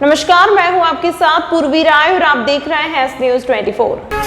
नमस्कार, मैं हूं आपके साथ पूर्वी राय और आप देख रहे हैं एस न्यूज 24।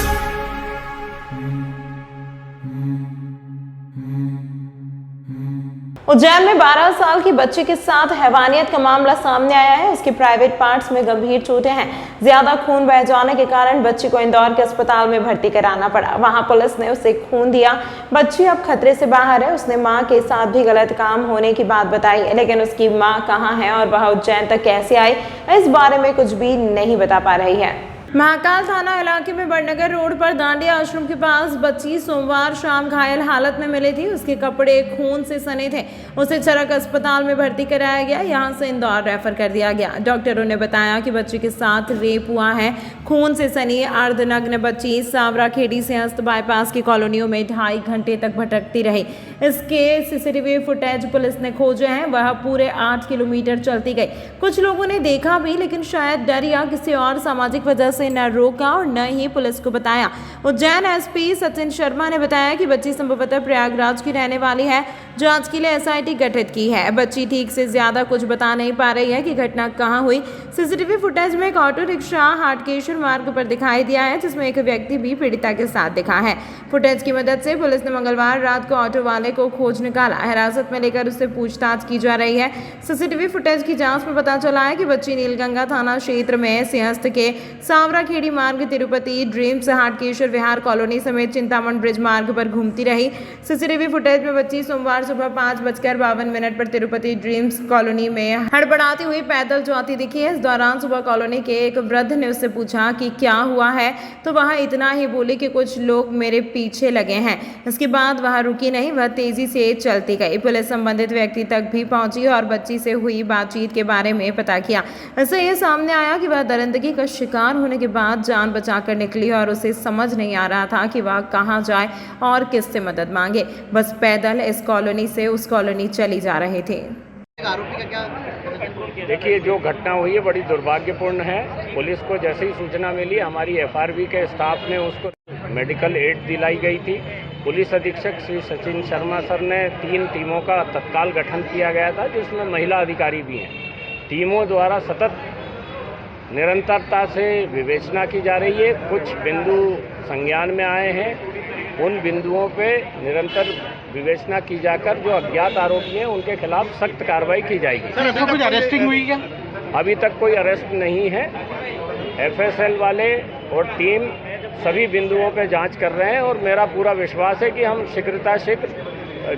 उज्जैन में 12 साल की बच्ची के साथ हैवानियत का मामला सामने आया है। उसके प्राइवेट पार्ट्स में गंभीर चोटें हैं। ज्यादा खून बह जाने के कारण बच्ची को इंदौर के अस्पताल में भर्ती कराना पड़ा। वहां पुलिस ने उसे खून दिया। बच्ची अब खतरे से बाहर है। उसने मां के साथ भी गलत काम होने की बात बताई है, लेकिन उसकी मां कहां है और वह उज्जैन तक कैसे आई, इस बारे में कुछ भी नहीं बता पा रही है। महाकाल थाना इलाके में बड़नगर रोड पर दांडिया आश्रम के पास बच्ची सोमवार शाम घायल हालत में मिली थी। उसके कपड़े खून से सने थे। उसे चरक अस्पताल में भर्ती कराया गया। यहां से इंदौर रेफर कर दिया गया। डॉक्टरों ने बताया कि बच्ची के साथ रेप हुआ है। खून से सनी अर्धनग्न बच्ची सावरा खेड़ी से हस्त बाईपास की कॉलोनियों में 2.5 घंटे तक भटकती रही। इसके सीसीटीवी फुटेज पुलिस ने खोजे हैं। वह पूरे 8 किलोमीटर चलती गई। कुछ लोगों ने देखा भी, लेकिन शायद डर या किसी और सामाजिक वजह से न रोका और न ही पुलिस को बताया। उज्जैन एसपी सचिन शर्मा ने बताया कि बच्ची संभवतः प्रयागराज की रहने वाली है। जांच के लिए एसआईटी गठित की है। बच्ची ठीक से ज्यादा कुछ बता नहीं पा रही है कि घटना कहां हुई। सीसीटीवी फुटेज में एक ऑटो रिक्शा हाटकेश्वर मार्ग पर दिखाई दिया है, जिसमें एक व्यक्ति भी पीड़िता के साथ दिखा है। फुटेज की मदद से पुलिस ने मंगलवार रात को ऑटो वाले को खोज निकाला। हिरासत में लेकर उससे पूछताछ की जा रही है। सीसीटीवी फुटेज की जांच में पता चला है कि बच्ची नीलगंगा थाना क्षेत्र में सिंहस्थ के सावरा खेड़ी मार्ग, तिरुपति ड्रीम्स, हाटकेश्वर विहार कॉलोनी समेत चिंतामण ब्रिज मार्ग पर घूमती रही। सीसीटीवी फुटेज में बच्ची सोमवार सुबह 5:52 पर तिरुपति ड्रीम्स कॉलोनी में हड़बड़ाती हुई पैदल जाती दिखी है। इस दौरान सुबह कॉलोनी के एक वृद्ध ने उससे पूछा कि क्या हुआ है, तो वह इतना ही बोली कि कुछ लोग मेरे पीछे लगे हैं। इसके बाद वह रुकी नहीं, वह तेजी से चलती गई। पुलिस संबंधित व्यक्ति तक भी पहुंची और बच्ची से हुई बातचीत के बारे में पता किया। इससे यह सामने आया कि वह दरिंदगी का शिकार होने के बाद जान बचाकर निकली और उसे समझ नहीं आ रहा था कि वह कहां जाए और किससे मदद मांगे। बस पैदल इस कॉलोनी से उस कॉलोनी चली जा रहे थे। देखिए, जो घटना हुई है बड़ी दुर्भाग्यपूर्ण है। पुलिस को जैसे ही सूचना मिली, हमारी एफआरवी के स्टाफ ने उसको मेडिकल एड दिलाई गई थी। पुलिस अधीक्षक श्री सचिन शर्मा सर ने 3 टीमों का तत्काल गठन किया गया था, जिसमें महिला अधिकारी भी हैं। टीमों द्वारा सतत निरंतरता से विवेचना की जा रही है। कुछ बिंदु संज्ञान में आए हैं। उन बिंदुओं पे निरंतर विवेचना की जाकर जो अज्ञात आरोपी हैं उनके खिलाफ सख्त कार्रवाई की जाएगी। सर, इसमें कुछ अरेस्टिंग हुई क्या? अभी तक कोई अरेस्ट नहीं है। एफएसएल वाले और टीम सभी बिंदुओं पे जांच कर रहे हैं और मेरा पूरा विश्वास है कि हम शीघ्र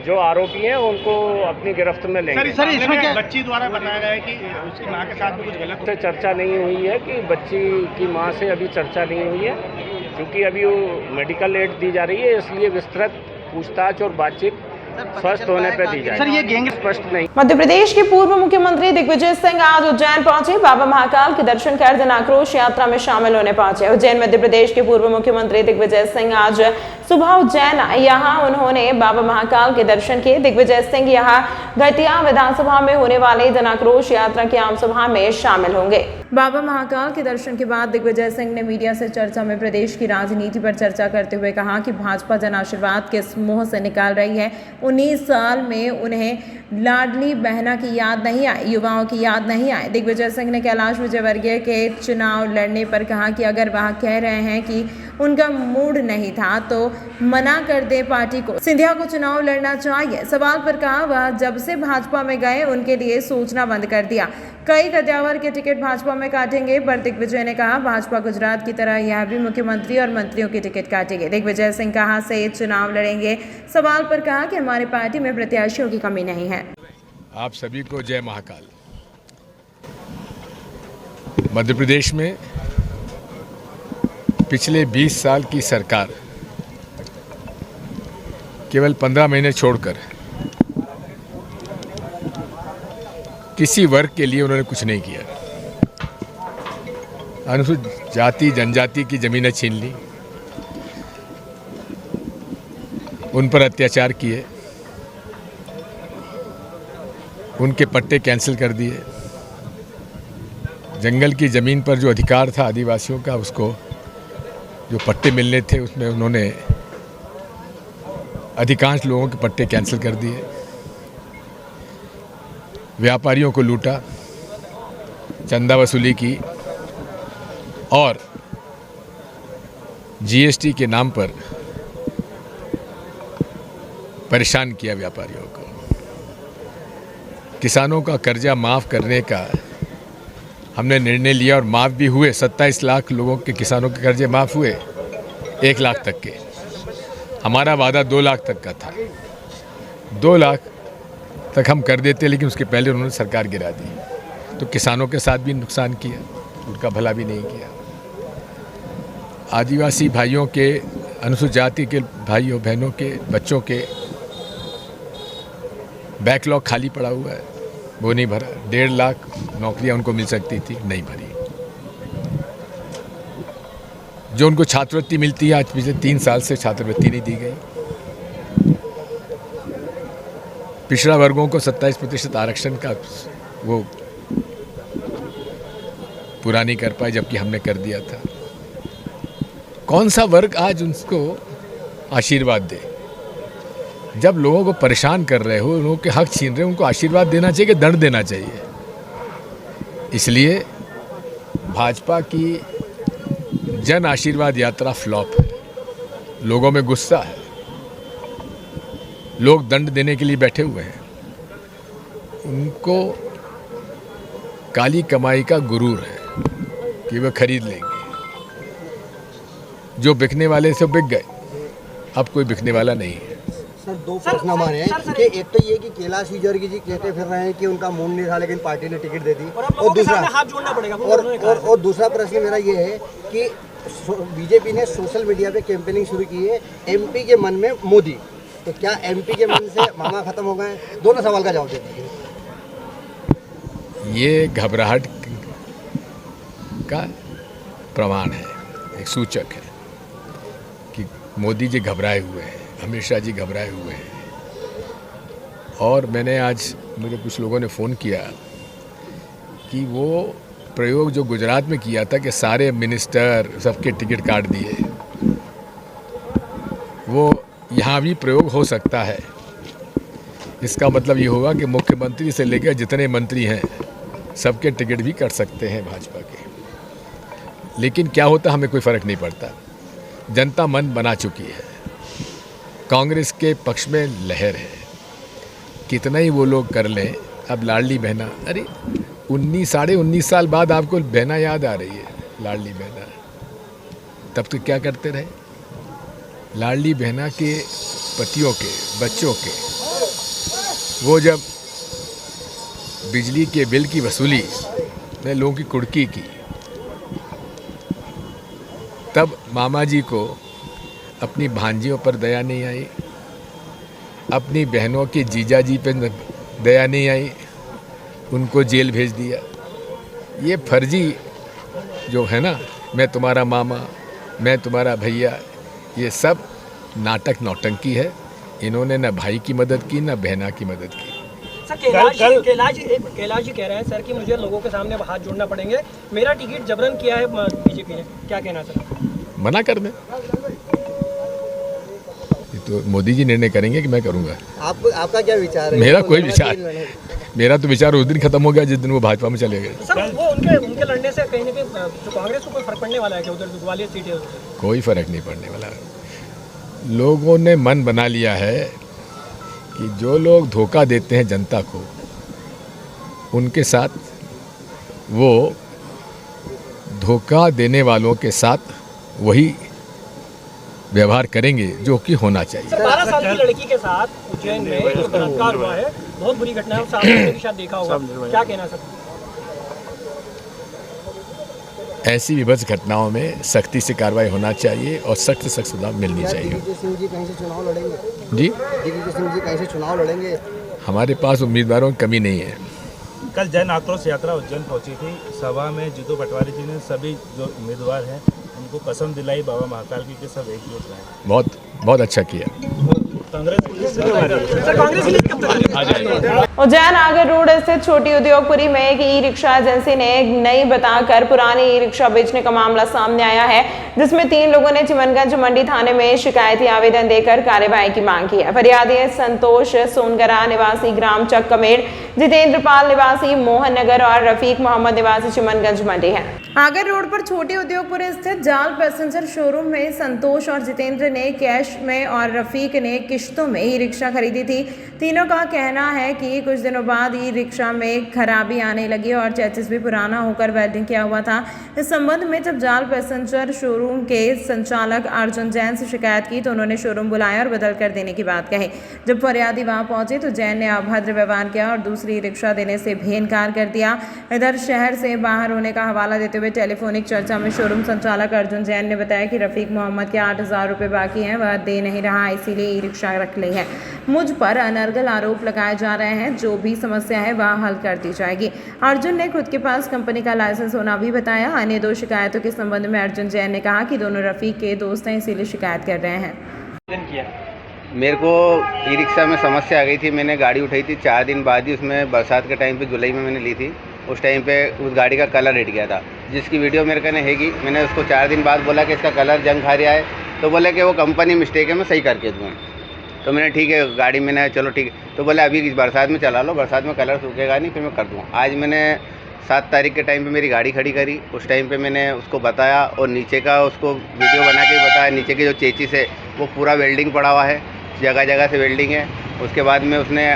जो आरोपी हैं उनको अपनी गिरफ्त में लेंगे। सर, इसमें क्या बच्ची द्वारा बताया गया है कि उसकी मां के साथ भी कुछ गलत से चर्चा नहीं हुई है कि बच्ची की मां से अभी चर्चा नहीं हुई है, क्योंकि अभी वो मेडिकल एड दी जा रही है, इसलिए विस्तृत पूछताछ और बातचीत स्वस्थ होने पर दी जाएगी। सर, ये गैंग स्पष्ट नहीं। मध्य प्रदेश के पूर्व मुख्यमंत्री दिग्विजय सिंह आज उज्जैन पहुंचे। बाबा महाकाल के दर्शन कर जन आक्रोश यात्रा में शामिल होने पहुंचे। उज्जैन मध्य प्रदेश के पूर्व मुख्यमंत्री दिग्विजय सिंह आज सुबह उज्जैन आए। यहाँ उन्होंने बाबा महाकाल के दर्शन किए। दिग्विजय सिंह यहाँ घटिया विधानसभा में होने वाले जन आक्रोश यात्रा की आम सभा में शामिल होंगे। बाबा महाकाल के दर्शन के बाद दिग्विजय सिंह ने मीडिया से चर्चा में प्रदेश की राजनीति पर चर्चा करते हुए कहा कि भाजपा जन आशीर्वाद के मोह से निकाल रही है। 19 साल में उन्हें लाडली बहना की याद नहीं आई, युवाओं की याद नहीं आई। दिग्विजय सिंह ने कैलाश विजयवर्गीय के चुनाव लड़ने पर कहा कि अगर वह कह रहे हैं कि उनका मूड नहीं था तो मना कर दे पार्टी को। सिंधिया को चुनाव लड़ना चाहिए। सवाल पर कहा वह जब से भाजपा में गए उनके लिए सोचना बंद कर दिया। कई कद्यावर के टिकट भाजपा में काटेंगे, पर दिग्विजय ने कहा भाजपा गुजरात की तरह यह भी मुख्यमंत्री और मंत्रियों की टिकट काटेंगे। दिग्विजय सिंह कहां से चुनाव लड़ेंगे? सवाल पर कहा कि हमारी पार्टी में प्रत्याशियों की कमी नहीं है। आप सभी को जय महाकाल। मध्य प्रदेश में पिछले 20 साल की सरकार केवल 15 महीने छोड़कर किसी वर्ग के लिए उन्होंने कुछ नहीं किया। अनुसूचित जाति जनजाति की जमीनें छीन ली, उन पर अत्याचार किए, उनके पट्टे कैंसिल कर दिए। जंगल की ज़मीन पर जो अधिकार था आदिवासियों का, उसको जो पट्टे मिलने थे उसमें उन्होंने अधिकांश लोगों के पट्टे कैंसिल कर दिए। व्यापारियों को लूटा, चंदा वसूली की और जीएसटी के नाम पर परेशान किया व्यापारियों को। किसानों का कर्जा माफ़ करने का हमने निर्णय लिया और माफ़ भी हुए। 27 लाख लोगों के किसानों के कर्जे माफ़ हुए 1 लाख तक के। हमारा वादा 2 लाख तक का था। 2 लाख तक हम कर देते, लेकिन उसके पहले उन्होंने सरकार गिरा दी। तो किसानों के साथ भी नुकसान किया, उनका भला भी नहीं किया। आदिवासी भाइयों के, अनुसूचित जाति के भाइयों बहनों के बच्चों के बैकलॉग खाली पड़ा हुआ है, वो नहीं भरा। 1.5 लाख नौकरियां उनको मिल सकती थी, नहीं भरी। जो उनको छात्रवृत्ति मिलती है, आज पिछले 3 साल से छात्रवृत्ति नहीं दी गई। पिछड़ा वर्गों को 27% आरक्षण का वो पूरा नहीं कर पाए, जबकि हमने कर दिया था। कौन सा वर्ग आज उनको आशीर्वाद दे? जब लोगों को परेशान कर रहे हो, लोगों के हक छीन रहे हो, उनको आशीर्वाद देना चाहिए कि दंड देना चाहिए? इसलिए भाजपा की जन आशीर्वाद यात्रा फ्लॉप है। लोगों में गुस्सा है, लोग दंड देने के लिए बैठे हुए हैं। उनको काली कमाई का गुरूर है कि वे खरीद लेंगे। जो बिकने वाले से बिक गए, अब कोई बिकने वाला नहीं है। सर, 2 प्रश्न हमारे हैं कि एक तो ये कि कैलाश विजयवर्गीय जी कहते फिर रहे हैं कि उनका मूड नहीं था, लेकिन पार्टी ने टिकट दे दी। और दूसरा हाथ जोड़ना पड़ेगा और दूसरा प्रश्न मेरा ये है कि बीजेपी ने सोशल मीडिया पे कैंपेनिंग शुरू की है एमपी के मन में मोदी, तो क्या एमपी के मन से मामा खत्म हो गए? दोनों सवाल का जवाब दे दीजिए। ये घबराहट का प्रमाण है, एक सूचक है कि मोदी जी घबराए हुए हैं, अमित शाह जी घबराए हुए हैं। और मैंने आज, मुझे कुछ लोगों ने फ़ोन किया कि वो प्रयोग जो गुजरात में किया था कि सारे मिनिस्टर सबके टिकट काट दिए, वो यहाँ भी प्रयोग हो सकता है। इसका मतलब ये होगा कि मुख्यमंत्री से लेकर जितने मंत्री हैं सबके टिकट भी कट सकते हैं भाजपा के। लेकिन क्या होता, हमें कोई फ़र्क नहीं पड़ता। जनता मन बना चुकी है, कांग्रेस के पक्ष में लहर है। कितना ही वो लोग कर लें, अब लाडली बहना, अरे 19 साढ़े 19 साल बाद आपको बहना याद आ रही है, लाडली बहना। तब तो क्या करते रहे? लाडली बहना के पतियों के, बच्चों के, वो जब बिजली के बिल की वसूली में लोगों की कुड़की की, तब मामा जी को अपनी भांजियों पर दया नहीं आई, अपनी बहनों के जीजा जी पर दया नहीं आई, उनको जेल भेज दिया। ये फर्जी जो है ना, मैं तुम्हारा मामा, मैं तुम्हारा भैया, ये सब नाटक नौटंकी है। इन्होंने न भाई की मदद की, न बहना की मदद की। सर, कैलाश जी कह रहे हैं सर कि मुझे लोगों के सामने हाथ जोड़ना पड़ेंगे, मेरा टिकट जबरन किया है बीजेपी ने, क्या कहना सर? मना कर दें, ये तो मोदी जी निर्णय करेंगे कि मैं करूंगा। आपका क्या विचार है? मेरा कोई विचार, मेरा तो विचार उस दिन खत्म हो गया जिस दिन वो भाजपा में चले गए। सर, वो उनके लड़ने से कहीं ना कहीं जो कांग्रेस को कोई फर्क पड़ने वाला है क्या? उधर ग्वालियर सीट है, कोई फर्क नहीं पड़ने वाला। लोगों ने मन बना लिया है कि जो लोग धोखा देते हैं जनता को, उनके साथ वो धोखा देने वालों के साथ वही व्यवहार करेंगे जो कि होना चाहिए। 12 साल की लड़की के साथ उज्जैन में जो बलात्कार हुआ है, बहुत बुरी घटना है, सामने शायद देखा होगा, क्या कहना सर? ऐसी विभत्स घटनाओं में सख्ती से कार्रवाई होना चाहिए और सख्त से सख्त सजा मिलनी चाहिए। दिग्विजय सिंह जी कहीं से चुनाव लड़ेंगे? जी, दिग्विजय सिंह जी कहीं से चुनाव लड़ेंगे? हमारे पास उम्मीदवारों की कमी नहीं है। कल जन आक्रोश यात्रा उज्जैन पहुंची थी। सभा में जीतू पटवारी जी ने सभी जो उम्मीदवार हैं उनको कसम दिलाई बाबा महाकाल की कि सब एकजुट रहें। बहुत अच्छा किया। कांग्रेस पुलिस से सर कांग्रेस पुलिस कब तक आ जाएगी? उज्जैन आगर रोड स्थित छोटी उद्योगपुरी में एक ई रिक्शा एजेंसी ने एक नई बताकर पुरानी ई रिक्शा बेचने का मामला सामने आया है, जिसमें 3 लोगों ने चिमनगंज मंडी थाने में शिकायती आवेदन देकर कार्रवाई की मांग की है। फरियादी संतोष सोनगरा निवासी ग्राम चक कमेड़, जितेंद्र पाल निवासी मोहन नगर और रफीक मोहम्मद निवासी चिमनगंज मंडी है। आगर रोड पर छोटी उद्योगपुरी स्थित जाल पैसेंजर शोरूम में संतोष और जितेंद्र ने कैश में और रफीक ने किश्तों में ई रिक्शा खरीदी थी। तीनों का कहना है कि कुछ दिनों बाद ई रिक्शा में खराबी आने लगी और चेसिस भी पुराना होकर वेल्डिंग किया हुआ था। इस संबंध में जब जाल पैसेंजर शोरूम के संचालक अर्जुन जैन से शिकायत की तो उन्होंने शोरूम बुलाया और बदल कर देने की बात कही। जब फरियादी वहां पहुंचे तो जैन ने अभद्र व्यवहार किया और दूसरी रिक्शा देने से भी इनकार कर दिया। इधर शहर से बाहर होने का हवाला देते हुए टेलीफोनिक चर्चा में शोरूम संचालक अर्जुन जैन ने बताया कि रफीक मोहम्मद के 8,000 रुपये बाकी हैं, वह दे नहीं रहा, इसीलिए ई रिक्शा रख ली है। मुझ पर अनर्गल आरोप लगाए जा रहे हैं, जो भी समस्या है वह हल कर दी जाएगी। अर्जुन ने खुद के पास कंपनी का लाइसेंस होना भी बताया। अन्य 2 शिकायतों के संबंध में अर्जुन जैन ने कहा कि दोनों रफीक के दोस्त हैं, इसीलिए शिकायत कर रहे हैं। मेरे को ई रिक्शा में समस्या आ गई थी। मैंने गाड़ी उठाई थी 4 दिन बाद ही, उसमें बरसात के टाइम पे जुलाई में मैंने ली थी। उस टाइम पे उस गाड़ी का कलर हिट गया था, जिसकी वीडियो मेरे कने हैगी। मैंने उसको 4 दिन बाद बोला कि इसका कलर जंग खा रहा है, तो बोले कि वो कंपनी मिस्टेक है, मैं सही करके दूँ। तो मैंने ठीक है, गाड़ी मैंने चलो ठीक है, तो बोले अभी बरसात में चला लो, बरसात में कलर सूखेगा नहीं, फिर मैं कर दूँगा। आज मैंने 7 तारीख के टाइम पे मेरी गाड़ी खड़ी करी। उस टाइम पे मैंने उसको बताया और नीचे का उसको वीडियो बना के बताया। नीचे के जो चेचिस है वो पूरा वेल्डिंग पड़ा हुआ है, जगह जगह से वेल्डिंग है। उसके बाद में उसने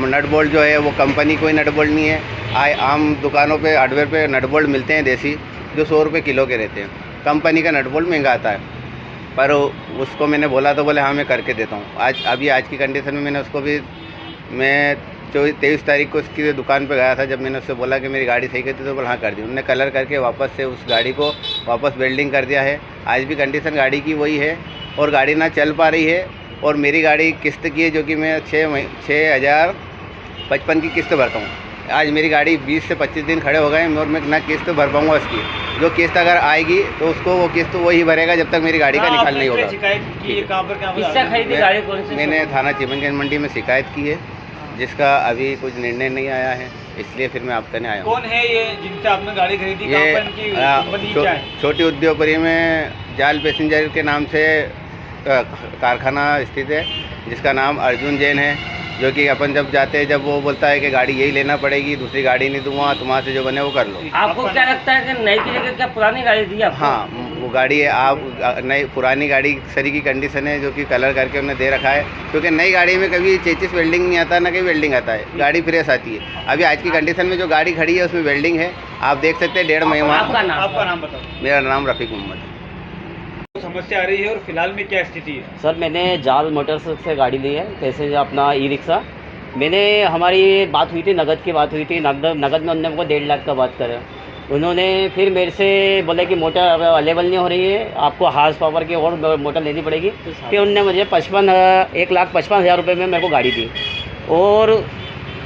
नट बोल्ट जो है वो कंपनी कोई नट बोल्ट नहीं है। आम दुकानों पे हार्डवेयर पे नट बोल्ट मिलते हैं देसी, जो 100 रुपये किलो के रहते हैं। कंपनी का नट बोल्ट महंगा आता है, पर उसको मैंने बोला तो बोले हाँ मैं करके देता हूँ। आज की कंडीशन में मैंने उसको भी, मैं 23 तारीख को उसकी दुकान पे गया था। जब मैंने उससे बोला कि मेरी गाड़ी सही करती तो बोला हाँ कर दी। उन्होंने कलर करके वापस से उस गाड़ी को वापस वेल्डिंग कर दिया है। आज भी कंडीशन गाड़ी की वही है और गाड़ी ना चल पा रही है। और मेरी गाड़ी किस्त की है, जो कि मैं 6,055 की किस्त भरता हूँ। आज मेरी गाड़ी 20 से 25 दिन खड़े हो गए और मैं ना किस्त भर पाऊँगा उसकी। जो किस्त अगर आएगी तो उसको वो किस्त वही भरेगा जब तक मेरी गाड़ी का निकाल नहीं होगा। मैंने थाना चिमनगंज मंडी में शिकायत की है, जिसका अभी कुछ निर्णय नहीं आया है, इसलिए फिर मैं आपके आया हूँ। कौन है ये जिनसे आपने गाड़ी खरीदी? ये छोटी उद्योगपुरी में जाल पैसेंजर के नाम से कारखाना स्थित है, जिसका नाम अर्जुन जैन है। जो कि अपन जब जाते हैं, जब वो बोलता है कि गाड़ी यही लेना पड़ेगी, दूसरी गाड़ी नहीं दूंगा, तुम्हारे से जो बने वो कर लो। आपको क्या लगता है कि नई की जगह क्या पुरानी गाड़ी दी आपको? हाँ, वो गाड़ी है, आप नई पुरानी गाड़ी सरी की कंडीशन है, जो कि कलर करके उन्होंने दे रखा है। क्योंकि नई गाड़ी में कभी चेचिस वेल्डिंग नहीं आता, ना कहीं वेल्डिंग आता है, गाड़ी फ्रेश आती है। अभी आज की कंडीशन में जो गाड़ी खड़ी है उसमें वेल्डिंग है, आप देख सकते हैं। 1.5 महीना। आपका नाम बताओ। मेरा नाम रफीक मोहम्मद। समस्या आ रही है और फिलहाल में क्या स्थिति है? सर, मैंने जाल मोटर्स से गाड़ी ली है, पैसेंजर अपना ई रिक्शा। हमारी बात हुई थी, नगद की बात हुई थी। नगद में उन्होंने हमको 1.5 लाख का बात करा। उन्होंने फिर मेरे से बोला कि मोटर अवेलेबल नहीं हो रही है, आपको हार्स पावर की और मोटर लेनी पड़ेगी। फिर उन्होंने मुझे 1,55,000 रुपये में मेरे को गाड़ी दी। और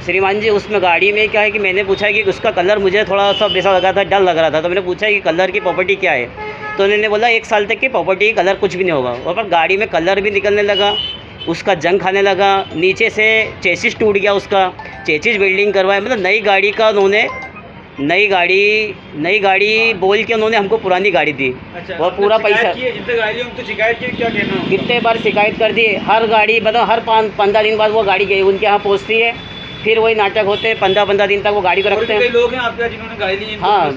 श्रीमान जी, उसमें गाड़ी में क्या है कि मैंने पूछा कि उसका कलर मुझे थोड़ा सा वैसा लगा था, डर लग रहा था। तो मैंने पूछा कि कलर की प्रॉपर्टी क्या है, तो उन्होंने बोला 1 साल तक की प्रॉपर्टी, कलर कुछ भी नहीं होगा। और पर गाड़ी में कलर भी निकलने लगा, उसका जंग खाने लगा, नीचे से चेसिस टूट गया, उसका चेसिस वेल्डिंग करवाया। मतलब नई गाड़ी का उन्होंने नई गाड़ी बोल के उन्होंने हमको पुरानी गाड़ी दी। अच्छा, और पूरा पैसा शिकायत की, क्या कहना? कितने बार शिकायत कर दी। हर गाड़ी मतलब हर 15 दिन बाद वो गाड़ी गई उनके यहाँ पहुँचती है, फिर वही नाटक होते हैं। 15 दिन तक वो गाड़ी को रखते हैं। लोग हैं आपके जिन्होंने गाड़ी ली? हाँ,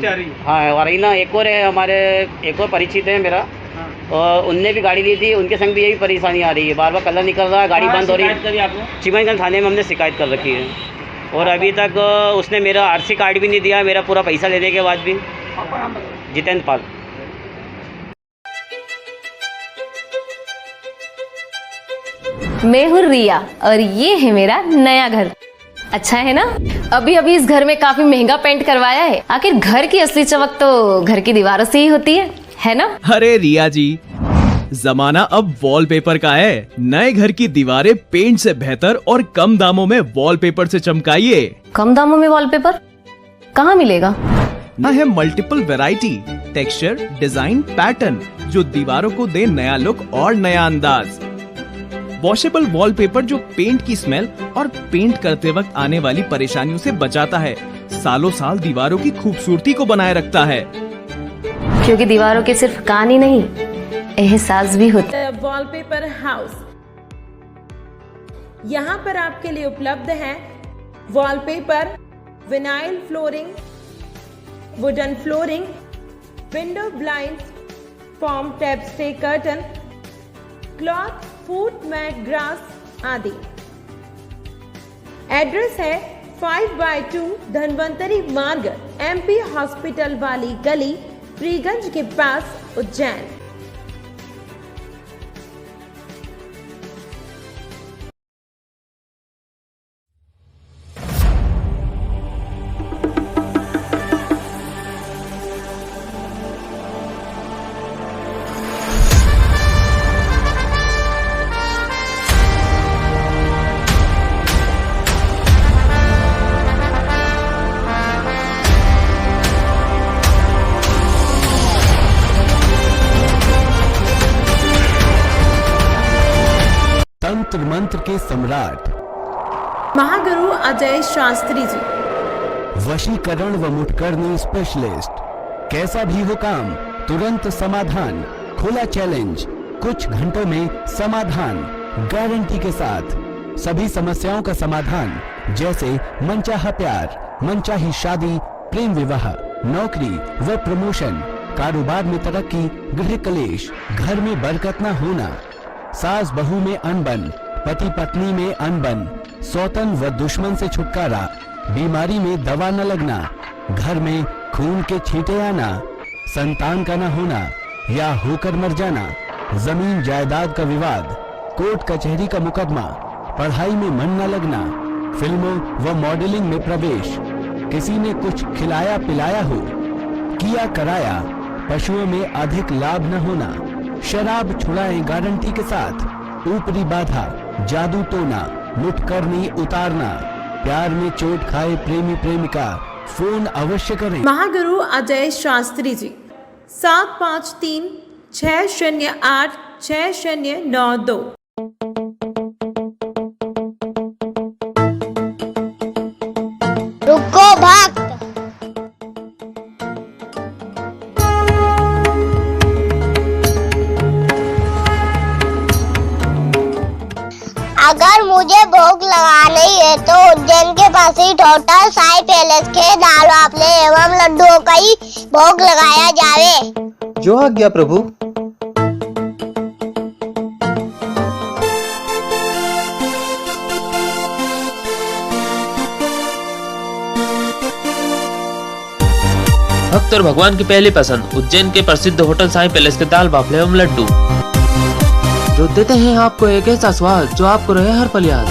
और ना एक और है, हमारे एक और परिचित है मेरा, और उनने भी गाड़ी ली थी, उनके संग भी यही परेशानी आ रही है, बार बार कलर निकल रहा है, गाड़ी बंद हो रही है। चिमनगंज थाने में हमने शिकायत कर रखी है, और अभी तक उसने मेरा आरसी कार्ड भी नहीं दिया, मेरा पूरा पैसा लेने के बाद भी। जितेंद्र पाल। मैं हूँ रिया और ये है मेरा नया घर। अच्छा है ना? अभी इस घर में काफी महंगा पेंट करवाया है। आखिर घर की असली चमक तो घर की दीवारों से ही होती है ना? अरे रिया जी, जमाना अब वॉलपेपर का है। नए घर की दीवारें पेंट से बेहतर और कम दामों में वॉलपेपर से चमकाइए। कम दामों में वॉलपेपर कहाँ मिलेगा? ना है multiple variety, texture, design, pattern, जो दीवारों को दे नया लुक और नया अंदाज। वॉशेबल वॉलपेपर जो पेंट की स्मेल और पेंट करते वक्त आने वाली परेशानियों से बचाता है, सालों साल दीवारों की खूबसूरती को बनाए रखता है। क्योंकि दीवारों के सिर्फ कान ही नहीं, एहसास भी होता है। वॉलपेपर हाउस, यहाँ पर आपके लिए उपलब्ध है wallpaper, vinyl flooring, wooden flooring, window blinds, form tap stay curtain, cloth, foot mat, grass आदि। एड्रेस है 5/2 धनवंतरी मार्ग, MP हॉस्पिटल वाली गली, फ्रीगंज के पास, उज्जैन। तंत्र मंत्र के सम्राट महागुरु अजय शास्त्री जी, वशीकरण व मुठकरनी स्पेशलिस्ट। कैसा भी हो काम, तुरंत समाधान, खुला चैलेंज, कुछ घंटों में समाधान, गारंटी के साथ। सभी समस्याओं का समाधान, जैसे मनचाहा प्यार, मनचाही शादी, प्रेम विवाह, नौकरी व प्रमोशन, कारोबार में तरक्की, गृह कलेश, घर में बरकत न होना, सास बहू में अनबन, पति पत्नी में अनबन, सौतन व दुश्मन से छुटकारा, बीमारी में दवा न लगना, घर में खून के छींटे आना, संतान का न होना या होकर मर जाना, जमीन जायदाद का विवाद, कोर्ट कचहरी का मुकदमा, पढ़ाई में मन न लगना, फिल्मों व मॉडलिंग में प्रवेश, किसी ने कुछ खिलाया पिलाया हो, किया कराया, पशुओं में अधिक लाभ न होना, शराब छुड़ाएं गारंटी के साथ, ऊपरी बाधा, जादू टोना, मुठकरनी उतारना, प्यार में चोट खाए प्रेमी प्रेमिका, फोन अवश्य करें। महागुरु अजय शास्त्री जी, 753 608 6092। रुको भक्त, अगर मुझे भोग लगाना ही है तो उज्जैन के पास ही टोटल साई पैलेस के दाल वाफले एवं लड्डुओं का ही भोग लगाया जावे। जो आज्ञा प्रभु। भक्त और भगवान की पहली पसंद उज्जैन के प्रसिद्ध होटल साई पैलेस के दाल बाफले एवं लड्डू, जो देते हैं आपको एक ऐसा स्वाद जो आपको रहे हर पल याद।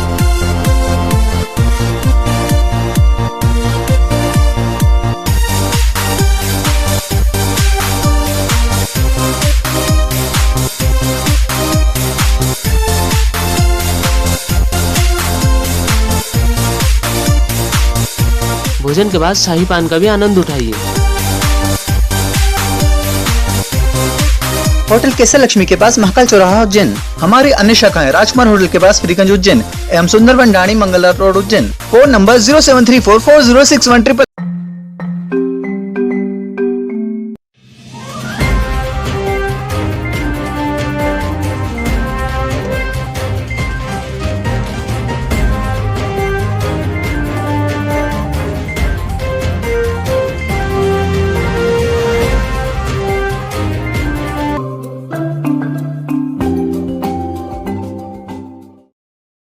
भोजन के बाद शाही पान का भी आनंद उठाइए। होटल केसर लक्ष्मी के पास महाकाल चौराहा उज्जैन। हमारी अन्य शाखाएं राजकुमार होटल के पास फ्रीगंज उज्जैन एवं Sundarvan Dani Mangla road Ujjain. Phone number 07344061133।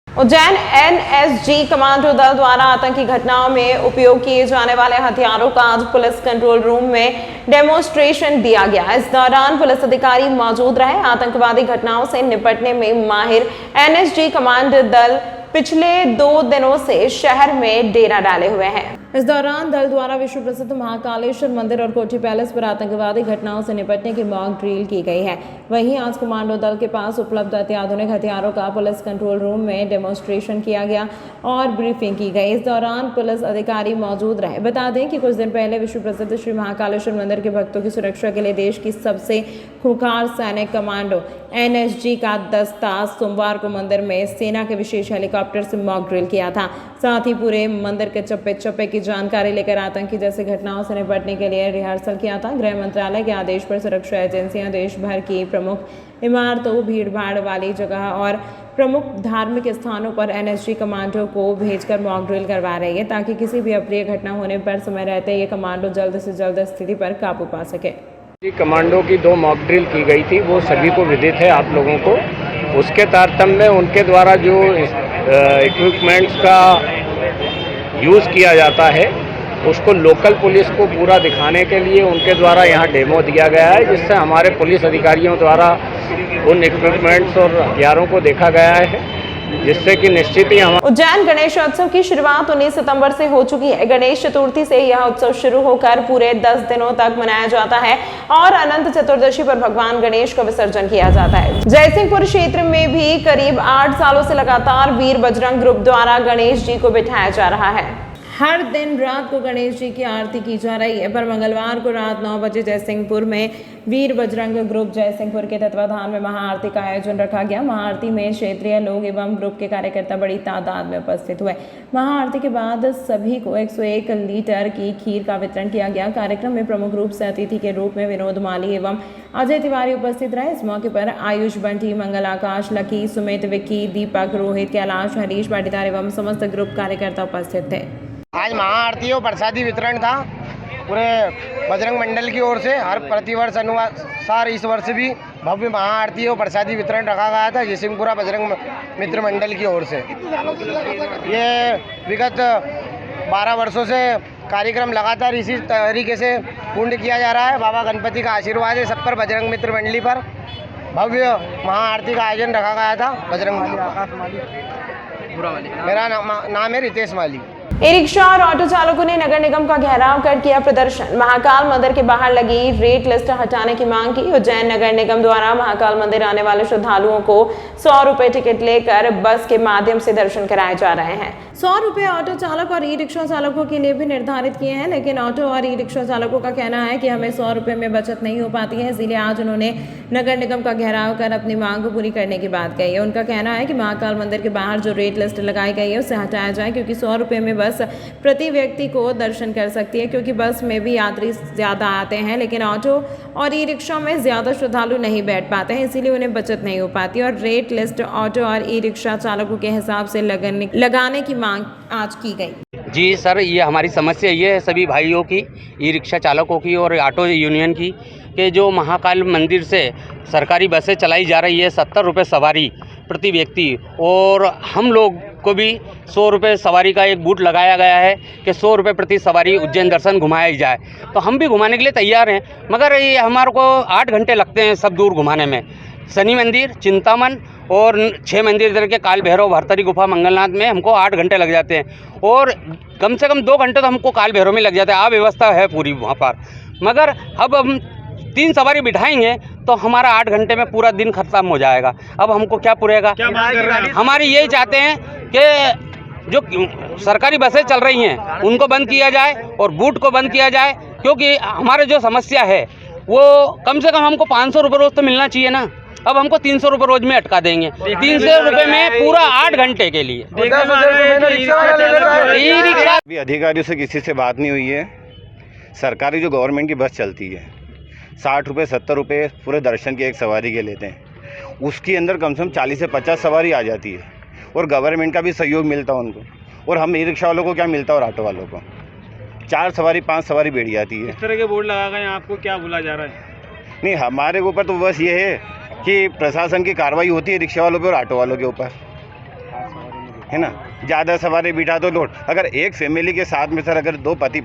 Ujjain NSG commando दल द्वारा आतंकी घटनाओं में उपयोग किए जाने वाले हथियारों का आज पुलिस कंट्रोल रूम में डेमोन्स्ट्रेशन दिया गया। इस दौरान पुलिस अधिकारी मौजूद रहे। आतंकवादी घटनाओं से निपटने में माहिर NSG कमांडो दल पिछले 2 दिनों से शहर में डेरा डाले हुए हैं। इस दौरान दल द्वारा विश्व प्रसिद्ध महाकालेश्वर मंदिर और कोठी पैलेस पर आतंकवादी घटनाओं से निपटने की मॉक ड्रिल की गई है। वहीं आज कमांडो दल के पास उपलब्ध अत्याधुनिक हथियारों का पुलिस कंट्रोल रूम में डेमोन्स्ट्रेशन किया गया और ब्रीफिंग की गई। इस दौरान पुलिस अधिकारी मौजूद रहे। बता दें कि कुछ दिन पहले विश्व प्रसिद्ध श्री महाकालेश्वर मंदिर के भक्तों की सुरक्षा के लिए देश की सबसे खूंखार सैनिक कमांडो NSG का दस्ता सोमवार को मंदिर में सेना के विशेष हेलीकॉप्टर से मॉक ड्रिल किया था। साथ ही पूरे मंदिर के चप्पे चप्पे की जानकारी लेकर आतंकी जैसी घटनाओं से निपटने के लिए रिहर्सल किया था। गृह मंत्रालय के आदेश पर सुरक्षा एजेंसियां देश भर की प्रमुख इमारतों, भीड़ भाड़ वाली जगह और प्रमुख धार्मिक स्थानों पर NSG कमांडो को भेजकर मॉक ड्रिल करवा रही है ताकि किसी भी अप्रिय घटना होने पर समय रहते ये कमांडो जल्द से जल्द स्थिति पर काबू पा सके। कमांडो की 2 मॉक ड्रिल की गई थी, वो सभी को विदित है आप लोगों को। उसके तारतम्य में उनके द्वारा जो इक्विपमेंट्स का यूज़ किया जाता है उसको लोकल पुलिस को पूरा दिखाने के लिए उनके द्वारा यहाँ डेमो दिया गया है, जिससे हमारे पुलिस अधिकारियों द्वारा उन इक्विपमेंट्स और हथियारों को देखा गया है, जिससे कि निश्चित ही हम उज्जैन गणेशोत्सव की शुरुआत 19 सितंबर से हो चुकी है। गणेश चतुर्थी से यह उत्सव शुरू होकर पूरे 10 दिनों तक मनाया जाता है और अनंत चतुर्दशी पर भगवान गणेश का विसर्जन किया जाता है। जयसिंहपुर क्षेत्र में भी करीब 8 सालों से लगातार वीर बजरंग ग्रुप द्वारा गणेश जी को बिठाया जा रहा है। हर दिन रात को गणेश जी की आरती की जा रही है, पर मंगलवार को रात 9 बजे जयसिंहपुर में वीर बजरंग ग्रुप जयसिंहपुर के तत्वाधान में महाआरती का आयोजन रखा गया। महाआरती में क्षेत्रीय लोग एवं ग्रुप के कार्यकर्ता बड़ी तादाद में उपस्थित हुए। महाआरती के बाद सभी को 101 लीटर की खीर का वितरण किया गया। कार्यक्रम में प्रमुख रूप से अतिथि के रूप में विनोद माली एवं अजय तिवारी उपस्थित रहे। इस मौके पर आयुष बंटी, मंगल आकाश, लकी, सुमित, विक्की, दीपक, रोहित, कैलाश, हरीश पाटीदार एवं समस्त ग्रुप कार्यकर्ता उपस्थित थे। आज महाआरती और प्रसादी वितरण था पूरे बजरंग मंडल की ओर से। हर प्रतिवर्ष अनुसार इस वर्ष भी भव्य महाआरती और प्रसादी वितरण रखा गया था जयसिंहपुरा बजरंग मित्र मंडल की ओर से। ये विगत 12 वर्षों से कार्यक्रम लगातार इसी तरीके से पूर्ण किया जा रहा है। बाबा गणपति का आशीर्वाद है सब पर। बजरंग मित्र मंडली पर भव्य महाआरती का आयोजन रखा गया था। बजरंग माली, आकाश माली, मेरा नाम है रितेश माली। ई रिक्शा और ऑटो चालकों ने नगर निगम का घेराव कर किया प्रदर्शन। महाकाल मंदिर के बाहर लगी रेट लिस्ट हटाने की मांग की। उज्जैन नगर निगम द्वारा महाकाल मंदिर आने वाले श्रद्धालुओं को 100 रुपए टिकट लेकर बस के माध्यम से दर्शन कराए जा रहे हैं। 100 रुपए ऑटो चालक और ई रिक्शा चालकों के लिए भी निर्धारित किए हैं, लेकिन ऑटो और ई रिक्शा चालकों का कहना है कि हमें 100 रुपए में बचत नहीं हो पाती है, इसीलिए आज उन्होंने नगर निगम का घेराव कर अपनी मांग को पूरी करने की बात कही है। उनका कहना है कि महाकाल मंदिर के बाहर जो रेट लिस्ट लगाई गई है उसे हटाया जाए, क्योंकि 100 रुपए में बस प्रति व्यक्ति को दर्शन कर सकती है, क्योंकि बस में भी यात्री ज़्यादा आते हैं लेकिन ऑटो और ई रिक्शा में ज़्यादा श्रद्धालु नहीं बैठ पाते हैं, इसीलिए उन्हें बचत नहीं हो पाती और रेट लिस्ट ऑटो और ई रिक्शा चालकों के हिसाब से लगाने की मांग आज की गई। जी सर, ये हमारी समस्या ये है सभी भाइयों की, ई रिक्शा चालकों की और ऑटो यूनियन की, कि जो महाकाल मंदिर से सरकारी बसें चलाई जा रही है 70 रुपये सवारी प्रति व्यक्ति, और हम लोग को भी 100 रुपये सवारी का एक बूट लगाया गया है कि 100 रुपये प्रति सवारी उज्जैन दर्शन घुमाया जाए। तो हम भी घुमाने के लिए तैयार हैं, मगर ये हमारे को 8 घंटे लगते हैं सब दूर घुमाने में। शनि मंदिर, चिंतामन और 6 मंदिर इधर के काल भैरव, भरतरी गुफा, मंगलनाथ में हमको 8 घंटे लग जाते हैं और कम से कम 2 घंटे तो हमको काल भैरव में लग जाते हैं। अव्यवस्था है पूरी वहाँ पर, मगर अब हम 3 सवारी बिठाएंगे तो हमारा 8 घंटे में पूरा दिन खत्म हो जाएगा। अब हमको क्या पुरेगा? हमारी यही चाहते हैं कि जो सरकारी बसें चल रही हैं उनको बंद किया जाए और बूट को बंद किया जाए, क्योंकि हमारे जो समस्या है वो कम से कम हमको 500 रुपये रोज़ तो मिलना चाहिए ना। अब हमको 300 रुपये रोज में अटका देंगे, 300 रुपये में पूरा 8 घंटे के लिए। अभी अधिकारियों से किसी से बात नहीं हुई है। सरकारी जो गवर्नमेंट की बस चलती है 60 रुपये 70 रुपये पूरे दर्शन की एक सवारी के लेते हैं, उसके अंदर कम से कम 40 से 50 सवारी आ जाती है और गवर्नमेंट का भी सहयोग मिलता है उनको, और हम ई रिक्शा वालों को क्या मिलता है और ऑटो वालों को 4 सवारी 5 सवारी बैठ जाती है। इस तरह के बोर्ड लगा गए, आपको क्या बोला जा रहा है? नहीं, हमारे ऊपर तो बस ये है कि प्रशासन की कार्रवाई होती है रिक्शा वालों पे और ऑटो वालों के ऊपर, है ना। ज़्यादा सवारी बिठा तो लोड, अगर एक फैमिली के साथ में सर अगर 2 पति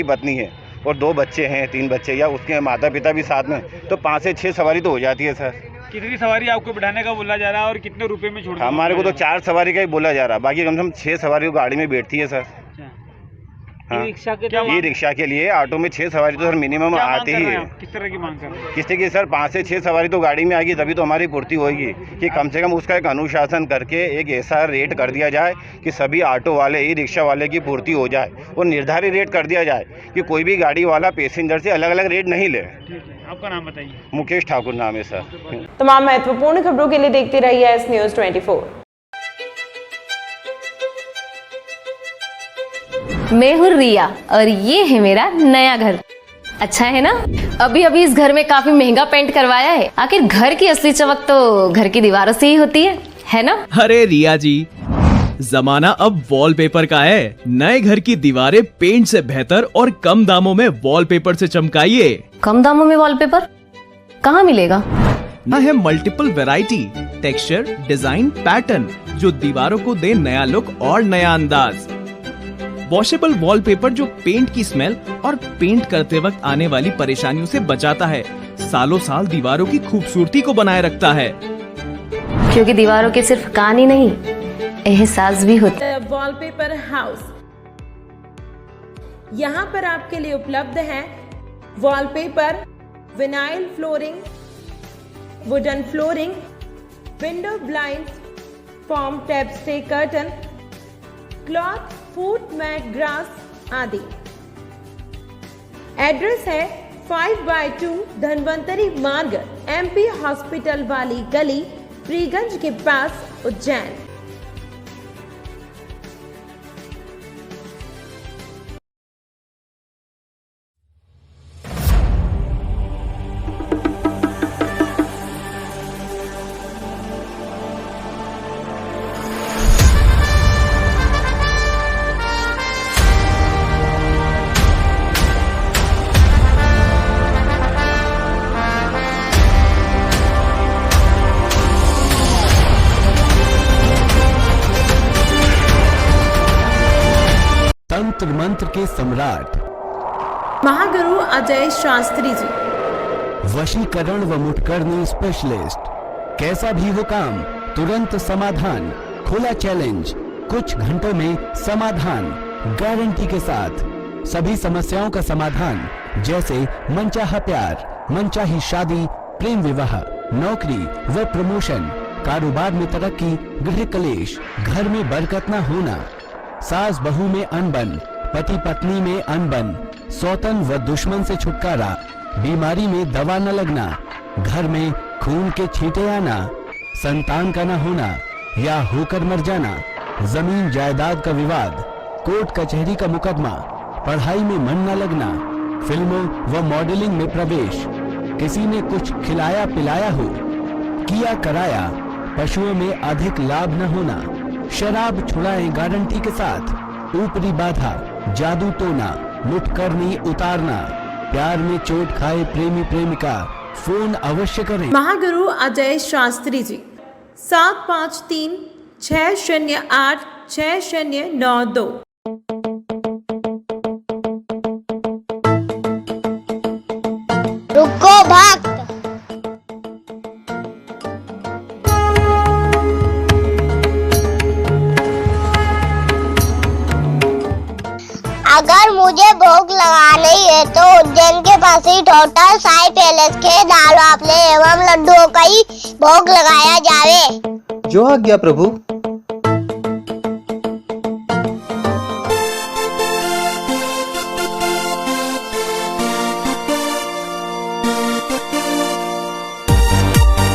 पत्नी है और 2 बच्चे हैं, 3 बच्चे या उसके माता पिता भी साथ में, तो 5 से 6 सवारी तो हो जाती है सर। कितनी सवारी आपको बिठाने का बोला जा रहा है और कितने रुपए में छोड़ हमारे को तो 4 सवारी का ही बोला जा रहा है, बाकी कम से कम 6 सवारी को गाड़ी में बैठती है सर। हाँ, ई रिक्शा के लिए ऑटो में 6 सवारी तो सर मिनिमम आती ही है। किस तरह की मांग कर रहे हैं? किससे कि सर 5 से 6 सवारी तो गाड़ी में आएगी तभी तो हमारी पूर्ति होगी, कि कम से कम उसका एक अनुशासन करके एक ऐसा रेट कर दिया जाए कि सभी ऑटो वाले ई रिक्शा वाले की पूर्ति हो जाए और निर्धारित रेट कर दिया जाए कि कोई भी गाड़ी वाला पैसेंजर से अलग अलग रेट नहीं ले। आपका नाम बताइए। मुकेश ठाकुर नाम है सर। तमाम महत्वपूर्ण खबरों के लिए देखते रहिए एस न्यूज़ 24। मैं हूँ रिया और ये है मेरा नया घर। अच्छा है ना? अभी अभी इस घर में काफी महंगा पेंट करवाया है। आखिर घर की असली चमक तो घर की दीवारों से ही होती है ना? अरे रिया जी, जमाना अब वॉलपेपर का है। नए घर की दीवारें पेंट से बेहतर और कम दामों में वॉलपेपर से चमकाइए। कम दामों में वॉलपेपर कहाँ मिलेगा? है multiple variety, texture, design, pattern जो दीवारों को दे नया लुक और नया अंदाज। वॉशेबल वॉलपेपर जो पेंट की स्मेल और पेंट करते वक्त आने वाली परेशानियों से बचाता है, सालों साल दीवारों की खूबसूरती को बनाए रखता है। क्योंकि दीवारों के सिर्फ कान ही नहीं, एहसास भी होता है। वॉलपेपर हाउस, यहाँ पर आपके लिए उपलब्ध है wallpaper, vinyl flooring, wooden flooring, window blinds, form tap stay curtain, cloth, foot mat, grass आदि। एड्रेस है 5/2 धनवंतरी मार्ग, MP हॉस्पिटल वाली गली, फ्रीगंज के पास, उज्जैन। तंत्र मंत्र के सम्राट महागुरु अजय शास्त्री जी, वशीकरण व मुठकरनी स्पेशलिस्ट। कैसा भी हो काम, तुरंत समाधान, खुला चैलेंज, कुछ घंटों में समाधान, गारंटी के साथ। सभी समस्याओं का समाधान, जैसे मनचाहा प्यार, मनचाही शादी, प्रेम विवाह, नौकरी व प्रमोशन, कारोबार में तरक्की, गृह कलेश, घर में बरकत न होना, सास बहू में अनबन, पति पत्नी में अनबन, सौतन व दुश्मन से छुटकारा, बीमारी में दवा न लगना, घर में खून के छींटे आना, संतान का न होना या होकर मर जाना, जमीन जायदाद का विवाद, कोर्ट कचहरी का मुकदमा, पढ़ाई में मन न लगना, फिल्मों व मॉडलिंग में प्रवेश, किसी ने कुछ खिलाया पिलाया हो, किया कराया, पशुओं में अधिक लाभ न होना, शराब छुड़ाएं गारंटी के साथ, ऊपरी बाधा, जादू टोना, मुठकरनी उतारना, प्यार में चोट खाए प्रेमी प्रेमिका, फोन अवश्य करें। महागुरु अजय शास्त्री जी, 753 608 6092। रुको भक्त, अगर मुझे भोग लगाना ही है तो उज्जैन के पास ही होटल साई पैलेस के दाल वाफले एवं लड्डुओं का ही भोग लगाया जावे। जो आज्ञा प्रभु।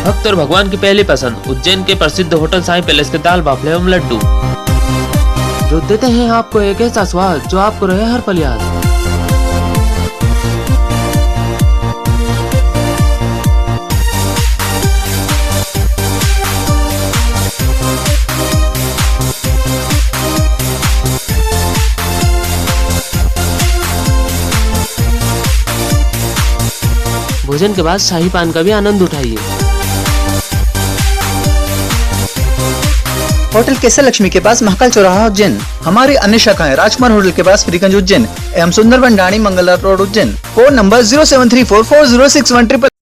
भक्त और भगवान की पहली पसंद उज्जैन के प्रसिद्ध होटल साई पैलेस के दाल बाफले एवं लड्डू, जो देते हैं आपको एक ऐसा स्वाद जो आपको रहे हर पल याद। भोजन के बाद शाही पान का भी आनंद उठाइए। होटल केसर लक्ष्मी के पास महाकाल चौराहा उज्जैन। हमारी अन्य शाखाएं राजकुमार होटल के पास फ्रीगंज उज्जैन एवं Sundarvan Dani Mangla road Ujjain. Phone number 07344061